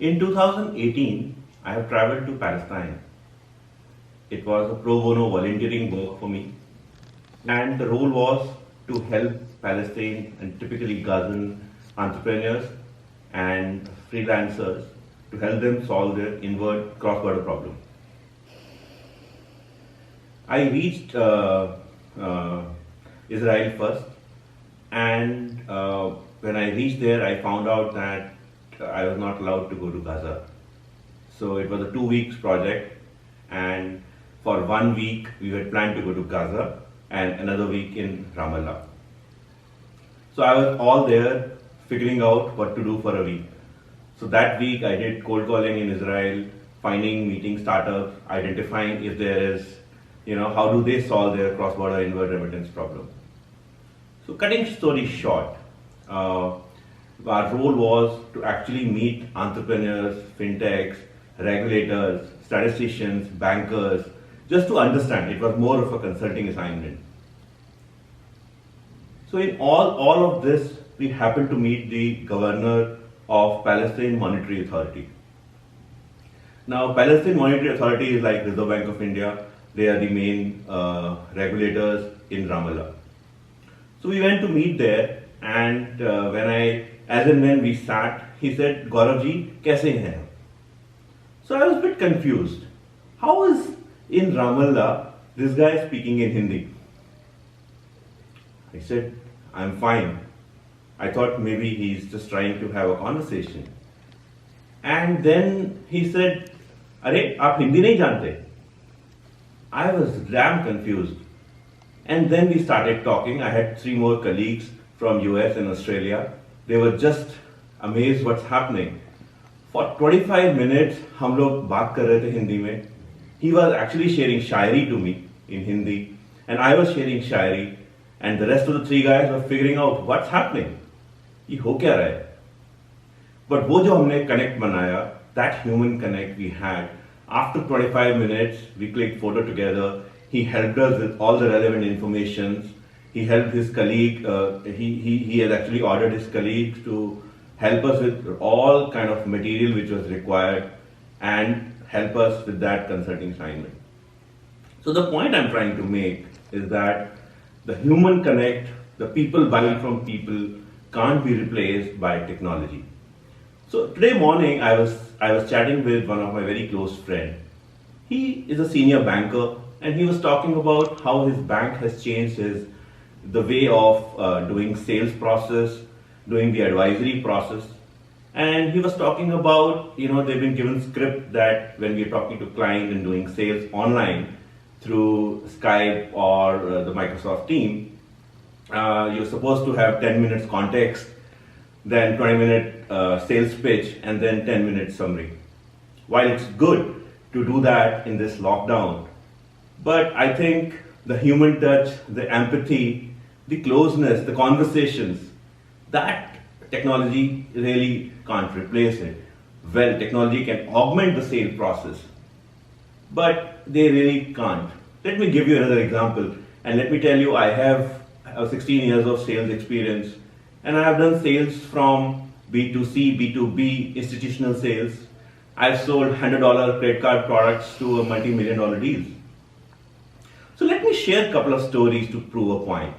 In 2018, I have traveled to Palestine. It was a pro bono volunteering work for me, and the role was to help Palestine and typically Gazan entrepreneurs and freelancers to help them solve their inward cross-border problem. I reached uh, Israel first, and when I reached there, I found out that I was not allowed to go to Gaza. So it was a 2 weeks project, and for 1 week we had planned to go to Gaza and another week in Ramallah. So I was all there figuring out what to do for a week. So that week I did cold calling in Israel, finding meeting startups, identifying if there is, how do they solve their cross-border inward remittance problem. So cutting story short, uh, our role was to actually meet entrepreneurs, fintechs, regulators, statisticians, bankers, just to understand. It was more of a consulting assignment. So in all of this, we happened to meet the governor of Palestine Monetary Authority. Now, Palestine Monetary Authority is like Reserve Bank of India. They are the main regulators in Ramallah. So we went to meet there, and as and when we sat, he said, "Gaurav ji, kaise hain aap?" So I was a bit confused. How is in Ramallah this guy speaking in Hindi? I said, "I'm fine." I thought maybe he's just trying to have a conversation. And then he said, "Arey, aap Hindi nahi jante?" I was damn confused. And then we started talking. I had three more colleagues from US and Australia. They were just amazed what's happening. For 25 minutes, हम लोग बात कर रहे थे हिंदी में. He was actually sharing Shayari to me in Hindi, and I was sharing Shayari, and the rest of the three guys were figuring out what's happening. ये हो क्या रहा है? But वो जो हमने connect बनाया, that human connect we had, after 25 minutes, we clicked photo together. He helped us with all the relevant information. He helped his colleague. He had actually ordered his colleagues to help us with all kind of material which was required and help us with that consulting assignment. So the point I'm trying to make is that the human connect, the people buying from people, can't be replaced by technology. So today morning I was chatting with one of my very close friend. He is a senior banker, and he was talking about how his bank has changed the way of doing sales process, doing the advisory process. And he was talking about, they've been given script that when we're talking to client and doing sales online through Skype or the Microsoft team, you're supposed to have 10 minutes context, then 20-minute sales pitch, and then 10-minute summary. While it's good to do that in this lockdown, but I think the human touch, the empathy, the closeness, the conversations, that technology really can't replace it. Well, technology can augment the sales process, but they really can't. Let me give you another example, and let me tell you, I have 16 years of sales experience, and I have done sales from B2C, B2B, institutional sales. I've sold $100 credit card products to a multi-million dollar deals. So let me share a couple of stories to prove a point.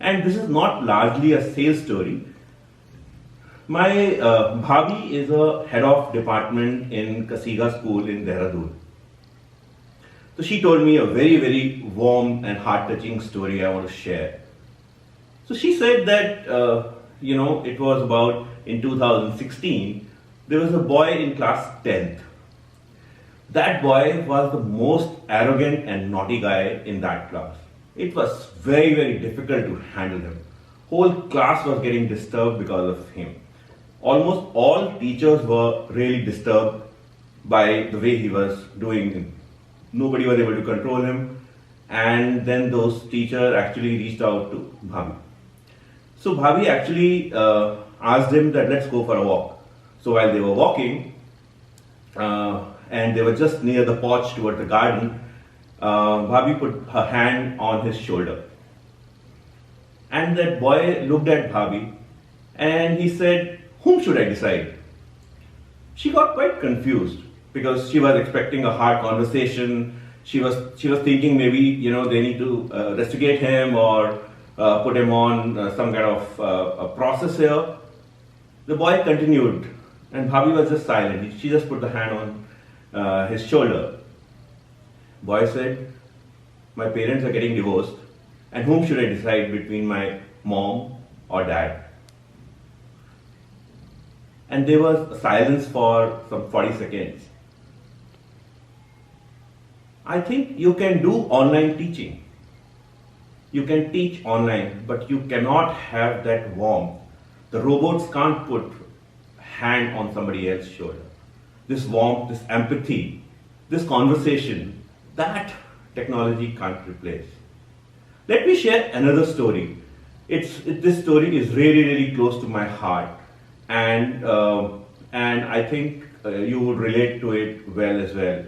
And this is not largely a sales story. My Bhabi is a head of department in Kasiga School in Dehradun. So she told me a very, very warm and heart-touching story I want to share. So she said that, it was about in 2016, there was a boy in class 10th. That boy was the most arrogant and naughty guy in that class. It was very, very difficult to handle him. Whole class was getting disturbed because of him. Almost all teachers were really disturbed by the way he was doing. Nobody was able to control him. And then those teachers actually reached out to Bhabi. So Bhabi actually asked him that let's go for a walk. So while they were walking, and they were just near the porch toward the garden, Bhabi put her hand on his shoulder. And that boy looked at Bhabi and he said, "Whom should I decide?" She got quite confused because she was expecting a hard conversation. She was thinking maybe they need to restigate him or put him on some kind of a process here. The boy continued, and Bhabhi was just silent. She just put the hand on his shoulder. Boy said, "My parents are getting divorced, and whom should I decide between my mom or dad?" And there was silence for some 40 seconds. I think you can do online teaching. You can teach online, but you cannot have that warmth. The robots can't put hand on somebody else's shoulder. This warmth, this empathy, this conversation, that technology can't replace. Let me share another story. This story is really, really close to my heart, and I think you would relate to it well as well.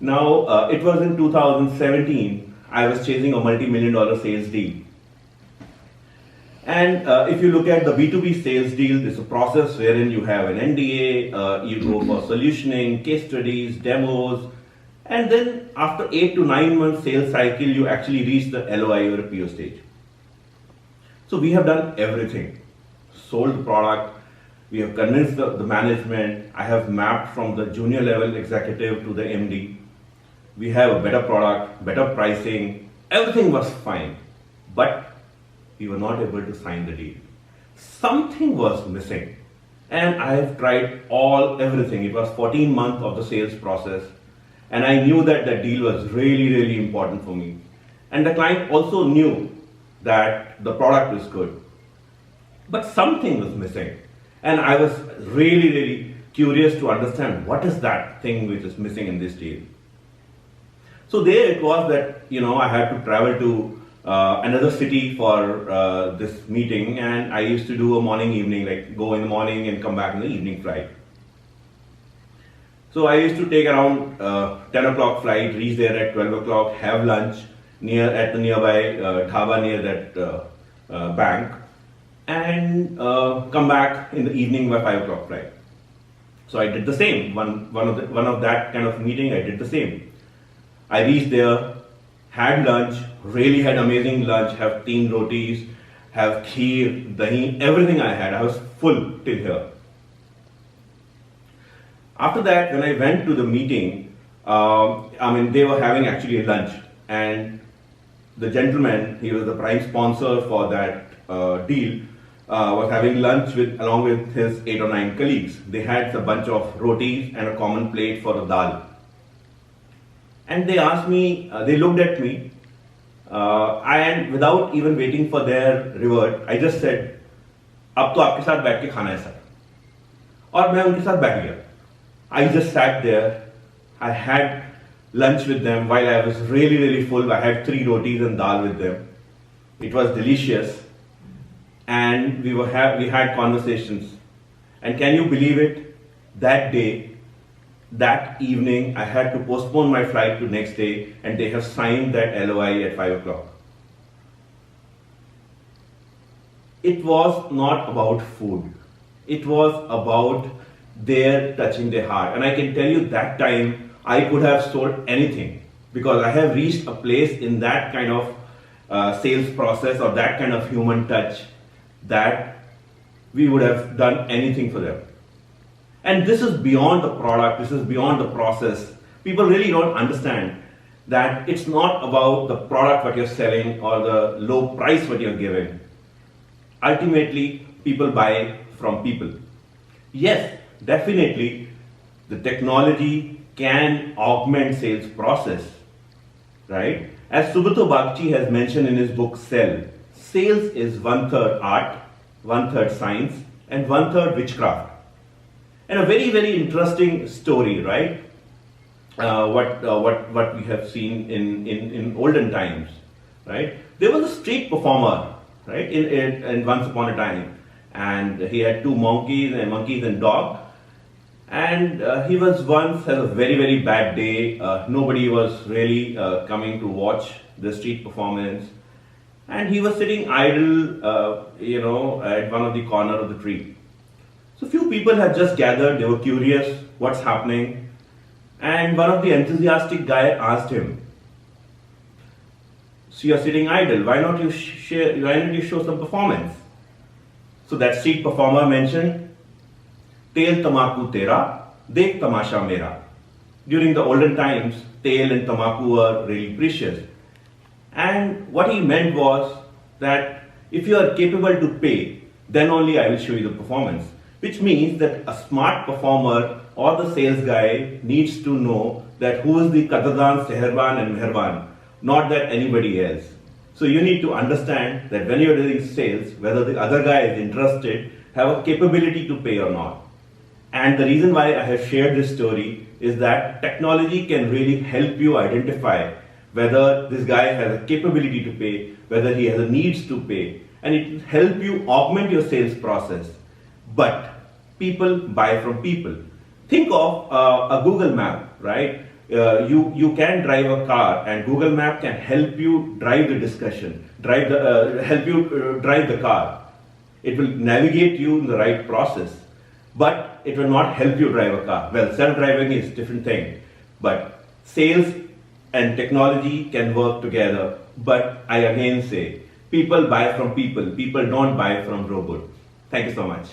Now, it was in 2017. I was chasing a multi-million dollar sales deal. And if you look at the B2B sales deal, it's a process wherein you have an NDA, you go for solutioning, case studies, demos, and then after 8 to 9 months sales cycle, you actually reach the LOI or a PO stage. So we have done everything. Sold the product, we have convinced the management, I have mapped from the junior level executive to the MD. We have a better product, better pricing, everything was fine. But we were not able to sign the deal. Something was missing. And I have tried everything. It was 14 months of the sales process. And I knew that the deal was really, really important for me. And the client also knew that the product was good. But something was missing. And I was really, really curious to understand what is that thing which is missing in this deal. So there it was that, I had to travel to another city for this meeting, and I used to do a morning evening, like go in the morning and come back in the evening flight. So I used to take around 10 o'clock flight, reach there at 12 o'clock, have lunch at the nearby dhaba near that bank, and come back in the evening by 5 o'clock flight. So I did the same. One of that kind of meeting, I did the same. I reached there, had lunch, really had amazing lunch, have teen rotis, have kheer, dahi, everything I had. I was full till here. After that, when I went to the meeting, they were having actually a lunch, and the gentleman, he was the prime sponsor for that deal, was having lunch along with his 8 or 9 colleagues. They had a bunch of rotis and a common plate for a dal. And they asked me, they looked at me, and without even waiting for their reward, I just said, "अब तो आपके साथ बैठ के खाना है sir." और मैं उनके साथ बैठ गया. I just sat there. I had lunch with them while I was really, really full. I had 3 rotis and dal with them. It was delicious, and we had conversations. And can you believe it? That day, that evening, I had to postpone my flight to next day, and they have signed that LOI at 5 o'clock. It was not about food. It was about their touching their heart. And I can tell you that time, I could have sold anything, because I have reached a place in that kind of sales process or that kind of human touch that we would have done anything for them. And this is beyond the product, this is beyond the process. People really don't understand that it's not about the product what you're selling or the low price what you're giving. Ultimately, people buy from people. Yes, definitely, the technology can augment sales process, right? As Subrata Bagchi has mentioned in his book Sell, sales is 1/3 art, 1/3 science, and 1/3 witchcraft. And a very, very interesting story, right? What we have seen in olden times, right? There was a street performer, right? In once upon a time, and he had 2 monkeys and dog. And he was once had a very, very bad day. Nobody was really coming to watch the street performance, and he was sitting idle, at one of the corner of the tree. So few people had just gathered, they were curious what's happening, and one of the enthusiastic guy asked him, so you're sitting idle, why not you show some performance? So that street performer mentioned, Tel tamaku tera, dekh tamasha mera. During the olden times, tel and tamaku were really precious. And what he meant was that if you are capable to pay, then only I will show you the performance. Which means that a smart performer or the sales guy needs to know that who is the Qadrdaan, Seherban and Meherban, not that anybody else. So you need to understand that when you're doing sales, whether the other guy is interested, have a capability to pay or not. And the reason why I have shared this story is that technology can really help you identify whether this guy has a capability to pay, whether he has a needs to pay, and it will help you augment your sales process. But people buy from people. Think of a Google map, right? You can drive a car, and Google Map can help you drive the discussion, help you drive the car. It will navigate you in the right process, but it will not help you drive a car. Well, self-driving is a different thing, but sales and technology can work together. But I again say, people buy from people. People don't buy from robots. Thank you so much.